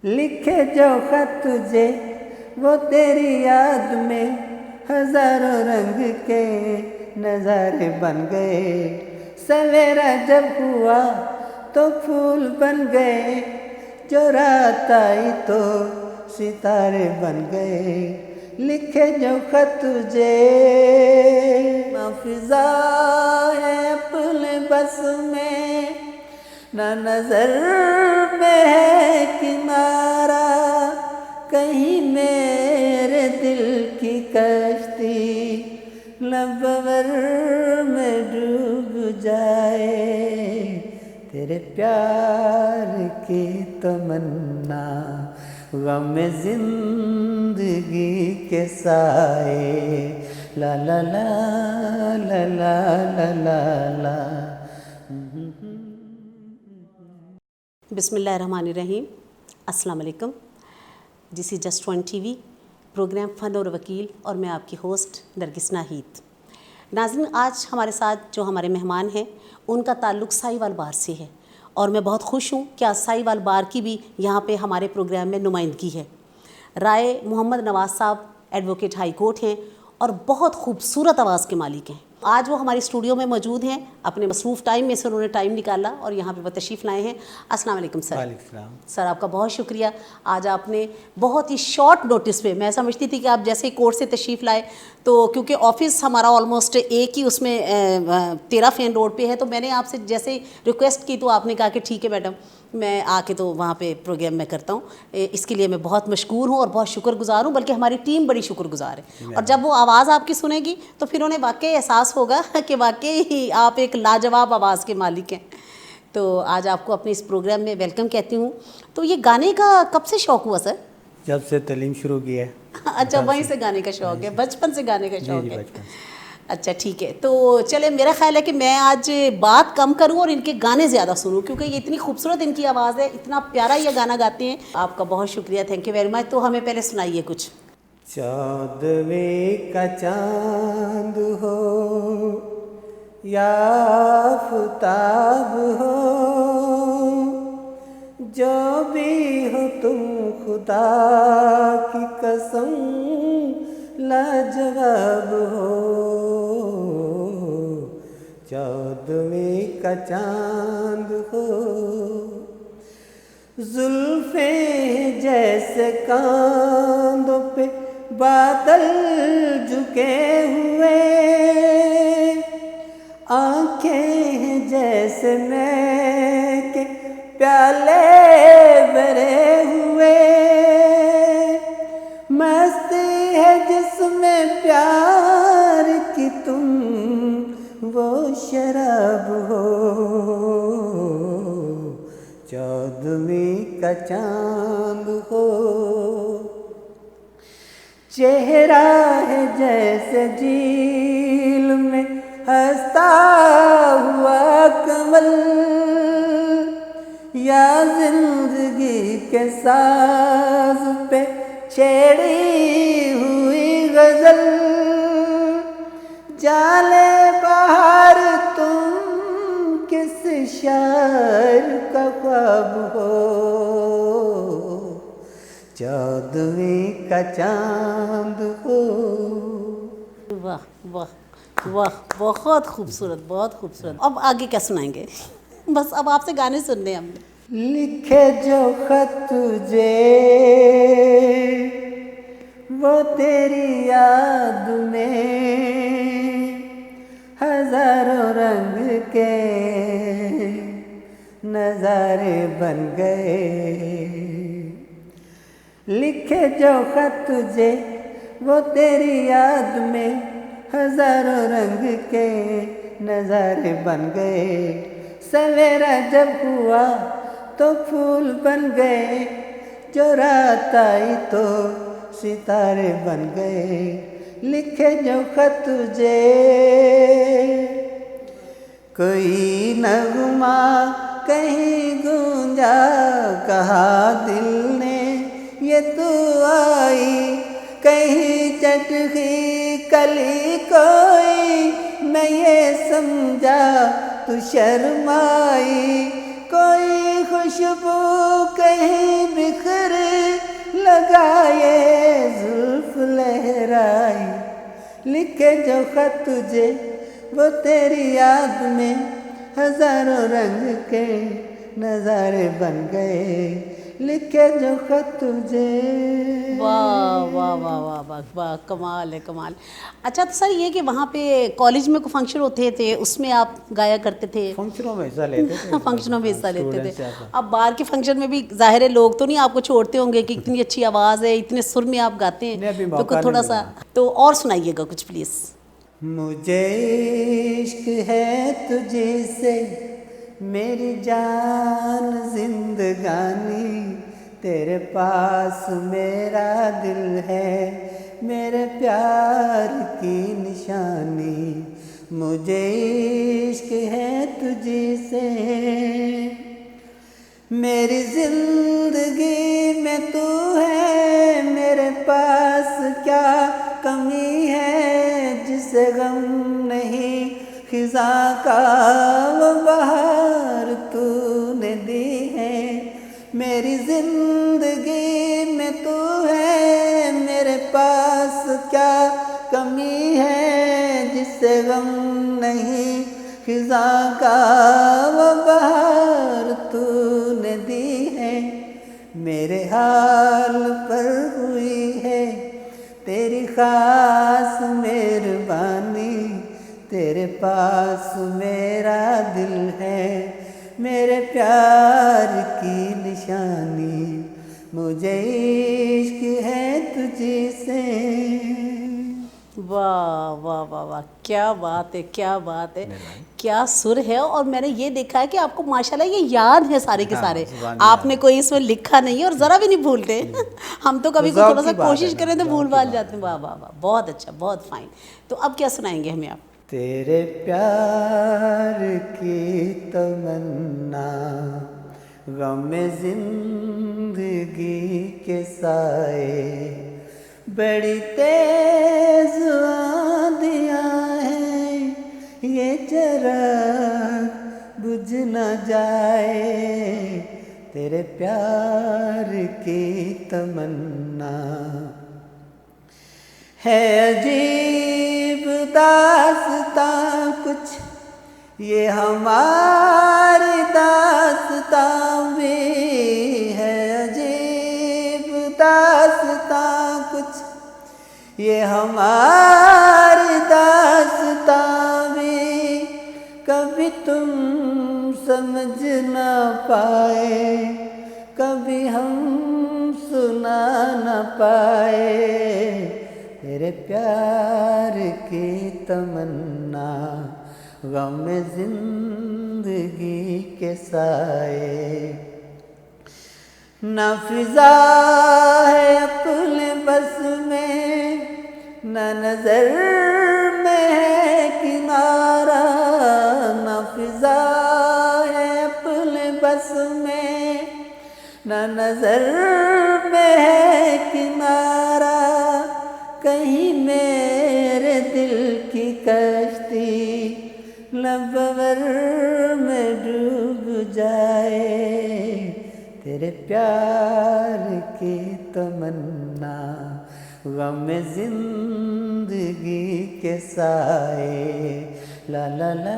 लिखे जो खत तुझे वो तेरी याद में हजारों रंग के नज़ारे बन गए। सवेरा जब हुआ तो फूल बन गए, जो रात आई तो सितारे बन गए। लिखे जो खत तुझे फिजा है अपने बस में, ना नजर में है किनारा, कहीं मेरे दिल की कश्ती लबवर में डूब जाए। तेरे प्यार की तमन्ना गम जिंदगी के साए, ला ला ला ला ला ला ला ला। बिस्मिल्लाहिर्रहमानिर्रहीम। अस्सलाम वालेकुम। This is just one TV program fun और वकील और मैं आपकी होस्ट नरगिस नाहीद। नाज़रीन, आज हमारे साथ जो हमारे मेहमान हैं उनका ताल्लुक़ साहिवाल बार से है और मैं बहुत खुश हूँ कि आज साहिवाल बार की भी यहाँ पे हमारे प्रोग्राम में नुमाइंदगी है। राय मोहम्मद नवाज़ साहब एडवोकेट हाई कोर्ट हैं और बहुत खूबसूरत आवाज़ के मालिक हैं। आज वो हमारे स्टूडियो में मौजूद हैं, अपने मसरूफ़ टाइम में से उन्होंने टाइम निकाला और यहाँ पे वो तशरीफ़ लाए हैं। अस्सलाम वालेकुम सर। वालेकुम सर, आपका बहुत शुक्रिया। आज आपने बहुत ही शॉर्ट नोटिस पे, मैं समझती थी कि आप जैसे कोर्ट से तशरीफ़ लाए तो क्योंकि ऑफिस हमारा ऑलमोस्ट एक ही उसमें 13 फेन रोड पे है, तो मैंने आपसे जैसे रिक्वेस्ट की तो आपने कहा कि ठीक है मैडम, मैं आके तो वहाँ पे प्रोग्राम में करता हूँ। इसके लिए मैं बहुत मशकूर हूँ और बहुत शुक्रगुजार हूँ, बल्कि हमारी टीम बड़ी शुक्रगुजार है। और जब वो आवाज़ आपकी सुनेगी तो फिर उन्हें वाकई एहसास होगा कि वाकई आप एक लाजवाब आवाज़ के मालिक हैं। तो आज आपको अपने इस प्रोग्राम में वेलकम कहती हूँ। तो ये गाने का कब से शौक़ हुआ सर? जब से तालीम शुरू की है। अच्छा, वहीं से गाने का शौक़ है, बचपन से गाने का शौक़ है। बचपन से। अच्छा ठीक है, तो चले, मेरा ख्याल है कि मैं आज बात कम करूं और इनके गाने ज़्यादा सुनूं, क्योंकि ये इतनी खूबसूरत इनकी आवाज़ है, इतना प्यारा ये गाना गाते हैं। आपका बहुत शुक्रिया, थैंक यू वेरी मच। तो हमें पहले सुनाइए कुछ। 14वें का चांद हो या आफताब हो, जो भी हो तुम खुदा की कसम लाजवाब हो। 14वें का चांद हो, जुल्फे जैसे कांधों पे बादल झुके हुए, आंखें जैसे मैं के प्याले भरे हुए, मस्ती है जिसमें प्यार की तुम वो शराब हो। 14वें का चांद हो, चेहरा है जैसे झील में हंसता हुआ कमल, या जिंदगी के साज पे छेड़ी हुई गजल, जाले बाहर तुम किस शायर का ख्वाब हो। 14वें का चांद हो। वाह वाह वाह, बहुत खूबसूरत, बहुत खूबसूरत। अब आगे क्या सुनाएंगे? बस अब आपसे गाने सुनने हमने। लिखे जो खत तुझे वो तेरी याद में हजारों रंग के नज़ारे बन गए। लिखे जो खत तुझे वो तेरी याद में हजारों रंग के नज़ारे बन गए। सवेरा जब हुआ तो फूल बन गए, जो रात आई तो सितारे बन गए। लिखे जो खत तुझे, कोई नगमा कहीं गूंजा, कहा दिल ने ये तू आई, कहीं चटकी कली कोई मैं ये समझा तू शर्माई, कोई खुशबू कहीं बिखर लगाए जुल्फ लहराई, लिखे जो खत तुझे वो तेरी याद में हजारों रंग के नज़ारे बन गए, लिखे जो खत तुझे। वाह वाह वाह वाह वाह वाह, कमाल है कमाल। अच्छा तो सर ये कि वहाँ पे कॉलेज में कोई फंक्शन होते थे उसमें आप गाया करते थे? फंक्शनों में हिस्सा लेते थे। फंक्शनों में हिस्सा लेते थे। स्टूडेंट्स या अब बाहर के फंक्शन में भी जाहिर है लोग तो नहीं आपको छोड़ते होंगे कि इतनी अच्छी आवाज़ है, इतने सुर में आप गाते नहीं, अभी हैं, तो मौका कुछ थोड़ा नहीं सा मिला। तो और सुनाइएगा कुछ प्लीज़। मुझे इश्क है तुझे से मेरी जान जिंदगानी, तेरे पास मेरा दिल है मेरे प्यार की निशानी, मुझे इश्क है तुझे से। मेरी जिंदगी में तू है, मेरे पास क्या कमी है जिसे गम नहीं खिजा का वो बहार तूने दी है। मेरी जिंदगी में तू है, मेरे पास क्या कमी है जिसे गम नहीं खिजा का वो बहार तूने दी है। मेरे हाल पर हुई है तेरी खास मेहरबानी, तेरे पास मेरा दिल है मेरे प्यार की निशानी, मुझे इश्क है तुझे से। वाह वाह वाह वाह, क्या बात है क्या बात है, क्या सुर है। और मैंने ये देखा है कि आपको माशाल्लाह ये याद है सारे के सारे, आपने कोई इसमें लिखा नहीं है और ज़रा भी नहीं भूलते। हम तो कभी कोई थोड़ा सा कोशिश करें तो भूल भाल जाते हैं। वाह वाह वाह, बहुत अच्छा बहुत फाइन। तो अब क्या सुनाएंगे हमें आप? तेरे प्यार की तमन्ना गम जिंदगी के साए, बड़ी तेज आंधियाँ हैं ये जरा बुझ न जाए, तेरे प्यार की तमन्ना है अजीब दास्तां कुछ ये हमारी दास्तां भी है, अजीब दास्तां कुछ ये हमारी दास्तां भी, कभी तुम समझ ना पाए कभी हम सुना न पाए, तेरे प्यार की तमन्ना गम जिंदगी के साए, न फिजा है अपने बस में न नजर में है किनारा, न फिजा है अपने बस में न नजर में है किनारा, कहीं मेरे दिल की कश्ती लबवर में डूब जाए, तेरे प्यार की तमन्ना गम जिंदगी के साए, ला ला ला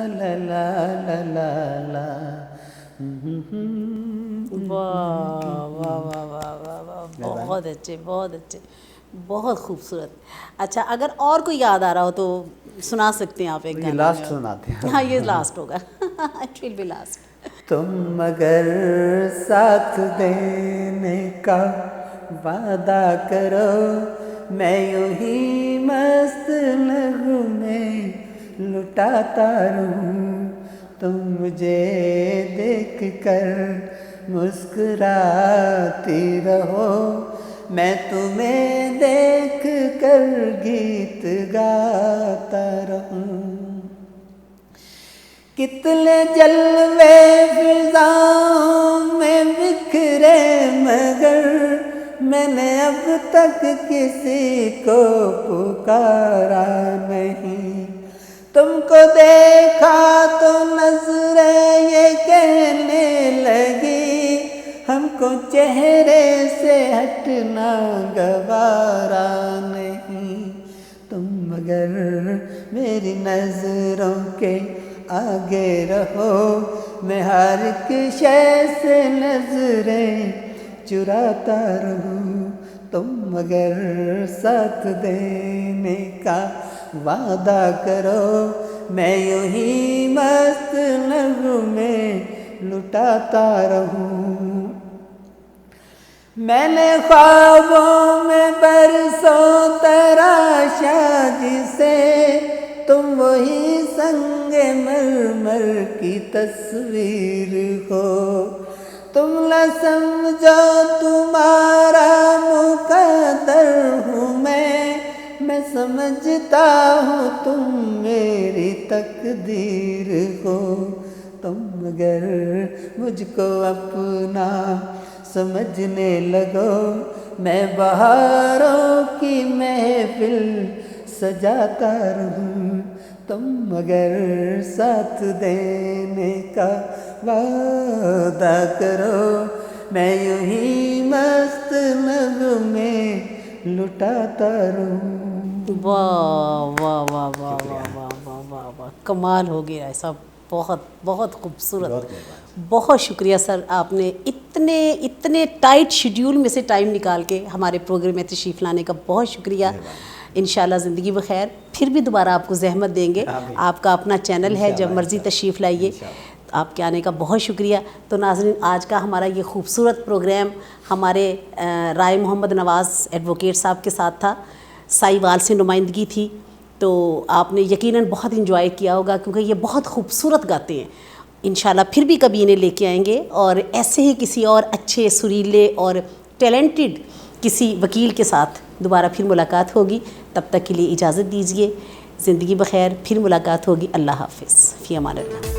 ला ला ला ला ला। वाह वाह वाह वाह वाह वाह, बहुत अच्छे बहुत अच्छे, बहुत खूबसूरत। अच्छा अगर और कोई याद आ रहा हो तो सुना सकते हैं आप एक ये गाना? लास्ट सुनाते हैं। हाँ ये लास्ट होगा। It will be last. तुम अगर साथ देने का वादा करो, मैं यूं ही मस्त नगमे लुटाता रहूं, तुम मुझे देख कर मुस्कुराती रहो, मैं तुम्हें देख कर गीत गाता रहूं। कितने जलवे फिजाओं में बिखरे मगर मैंने अब तक किसी को पुकारा नहीं, तुमको देखा तो नजरें ये कहने लगी हमको चेहरे से हटना गवारा नहीं। तुम मगर मेरी नज़रों के आगे रहो, मैं हर एक शय से नजरें चुराता रहूं। तुम मगर साथ देने का वादा करो, मैं यूं ही मस्त नगमे लुटाता रहूं। मैंने ख्वाबों में बरसों तराशा जिसे, तुम वही संगे मरमर की तस्वीर हो। तुम न समझो तुम्हारा मुकद्दर हूँ मैं समझता हूँ तुम मेरी तकदीर हो। तुम मगर मुझको अपना समझने लगो, मैं बहारों की महफिल सजाता रहूं। तुम मगर साथ देने का वादा करो, मैं यूं ही मस्त नगमे लुटाता रहूं। वाह वाह वाह वाह वाह वाह वाह वाह वाह, कमाल हो गया है सब, बहुत बहुत खूबसूरत। बहुत शुक्रिया सर, आपने इतने टाइट शेड्यूल में से टाइम निकाल के हमारे प्रोग्राम में तशरीफ़ लाने का बहुत शुक्रिया। इंशाल्लाह ज़िंदगी बखैर, फिर भी दोबारा आपको ज़हमत देंगे। आपका अपना चैनल है, जब मर्ज़ी तशरीफ़ लाइए। आपके आने का बहुत शुक्रिया। तो नाज़रीन, आज का हमारा ये खूबसूरत प्रोग्राम हमारे राय मोहम्मद नवाज़ एडवोकेट साहब के साथ था, साहिवाल से नुमाइंदगी थी। तो आपने यकीनन बहुत इंजॉय किया होगा, क्योंकि ये बहुत खूबसूरत गाते हैं। इंशाल्लाह फिर भी कभी इन्हें लेके आएंगे, और ऐसे ही किसी और अच्छे सुरीले और टैलेंटेड किसी वकील के साथ दोबारा फिर मुलाकात होगी। तब तक के लिए इजाज़त दीजिए। ज़िंदगी बखैर, फिर मुलाकात होगी। अल्लाह हाफ़िज़, फ़ी अमान अल्लाह।